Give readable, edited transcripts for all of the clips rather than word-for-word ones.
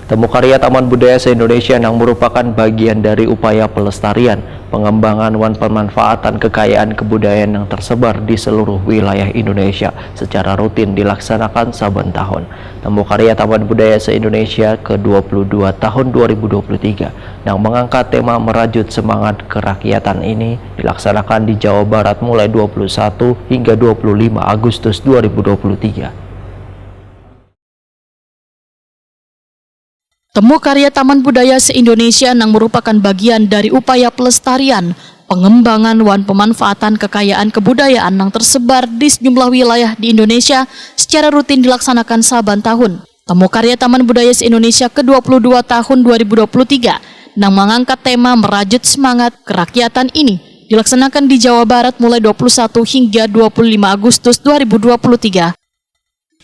Temu karya Taman Budaya se-Indonesia yang merupakan bagian dari upaya pelestarian, pengembangan dan pemanfaatan kekayaan kebudayaan yang tersebar di seluruh wilayah Indonesia secara rutin dilaksanakan saben tahun. Temu karya Taman Budaya se-Indonesia ke-22 tahun 2023 yang mengangkat tema merajut semangat kerakyatan ini dilaksanakan di Jawa Barat mulai 21 hingga 25 Agustus 2023. Temu karya Taman Budaya se-Indonesia yang merupakan bagian dari upaya pelestarian, pengembangan dan pemanfaatan kekayaan kebudayaan yang tersebar di sejumlah wilayah di Indonesia secara rutin dilaksanakan saban tahun. Temu karya Taman Budaya se-Indonesia ke-22 tahun 2023 yang mengangkat tema merajut semangat kerakyatan ini dilaksanakan di Jawa Barat mulai 21 hingga 25 Agustus 2023.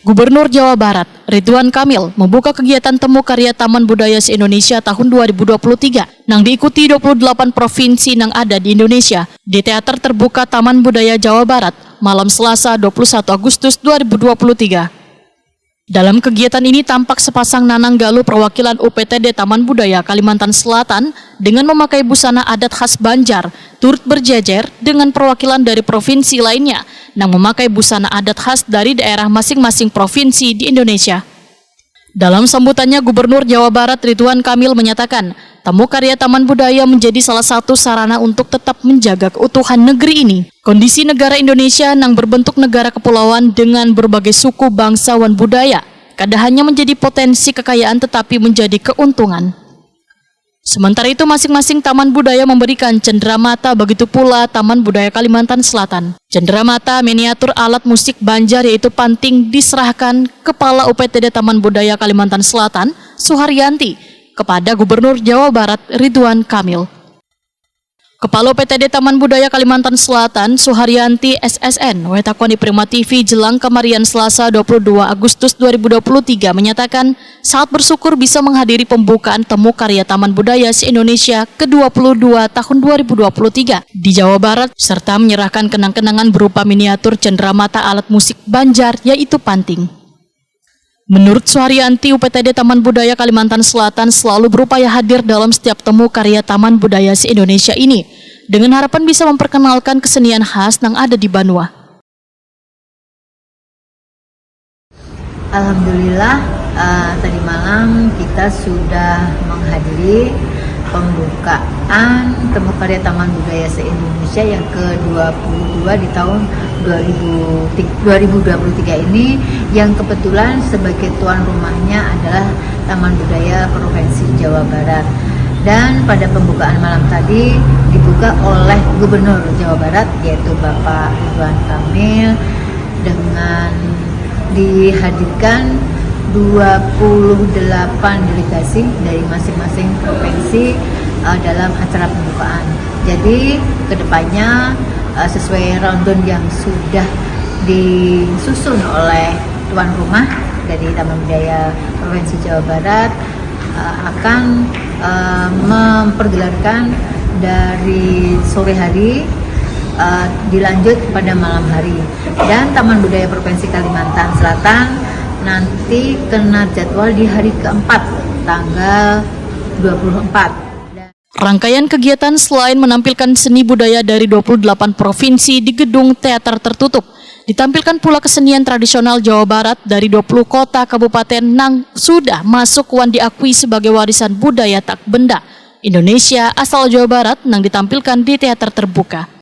Gubernur Jawa Barat, Ridwan Kamil, membuka kegiatan Temu Karya Taman Budaya se-Indonesia tahun 2023 yang diikuti 28 provinsi yang ada di Indonesia di Teater Terbuka Taman Budaya Jawa Barat malam Selasa 21 Agustus 2023. Dalam kegiatan ini tampak sepasang nananggalu perwakilan UPTD Taman Budaya Kalimantan Selatan dengan memakai busana adat khas Banjar, turut berjejer dengan perwakilan dari provinsi lainnya yang memakai busana adat khas dari daerah masing-masing provinsi di Indonesia. Dalam sambutannya, Gubernur Jawa Barat Ridwan Kamil menyatakan, Temu Karya Taman Budaya menjadi salah satu sarana untuk tetap menjaga keutuhan negeri ini. Kondisi negara Indonesia yang berbentuk negara kepulauan dengan berbagai suku, bangsa, dan budaya, kadang hanya menjadi potensi kekayaan tetapi menjadi keuntungan. Sementara itu, masing-masing taman budaya memberikan cenderamata, begitu pula Taman Budaya Kalimantan Selatan. Cenderamata miniatur alat musik Banjar yaitu panting diserahkan Kepala UPTD Taman Budaya Kalimantan Selatan, Suharyanti, kepada Gubernur Jawa Barat Ridwan Kamil. Kepala UPTD Taman Budaya Kalimantan Selatan, Suharyanti SSN, wetakoni Prima TV jelang kemarian Selasa 22 Agustus 2023 menyatakan sangat bersyukur bisa menghadiri pembukaan Temu Karya Taman Budaya se-Indonesia ke-22 tahun 2023 di Jawa Barat serta menyerahkan kenang-kenangan berupa miniatur cenderamata alat musik Banjar yaitu panting. Menurut Suharyanti, UPTD Taman Budaya Kalimantan Selatan selalu berupaya hadir dalam setiap Temu Karya Taman Budaya se-Indonesia ini, dengan harapan bisa memperkenalkan kesenian khas yang ada di Banua. Alhamdulillah, tadi malam kita sudah menghadiri pembukaan Temu Karya Taman Budaya se-Indonesia yang ke-22 di tahun 2023 ini, yang kebetulan sebagai tuan rumahnya adalah Taman Budaya Provinsi Jawa Barat. Dan pada pembukaan malam tadi dibuka oleh Gubernur Jawa Barat yaitu Bapak Ridwan Kamil dengan dihadirkan 28 delegasi dari masing-masing provinsi dalam acara pembukaan. Jadi kedepannya sesuai rundown yang sudah disusun oleh tuan rumah dari Taman Budaya Provinsi Jawa Barat akan mempergelarkan dari sore hari dilanjut pada malam hari, dan Taman Budaya Provinsi Kalimantan Selatan nanti kena jadwal di hari keempat tanggal 24. Rangkaian kegiatan selain menampilkan seni budaya dari 28 provinsi di gedung teater tertutup, ditampilkan pula kesenian tradisional Jawa Barat dari 20 kota kabupaten yang sudah masuk dan diakui sebagai warisan budaya tak benda Indonesia asal Jawa Barat yang ditampilkan di teater terbuka.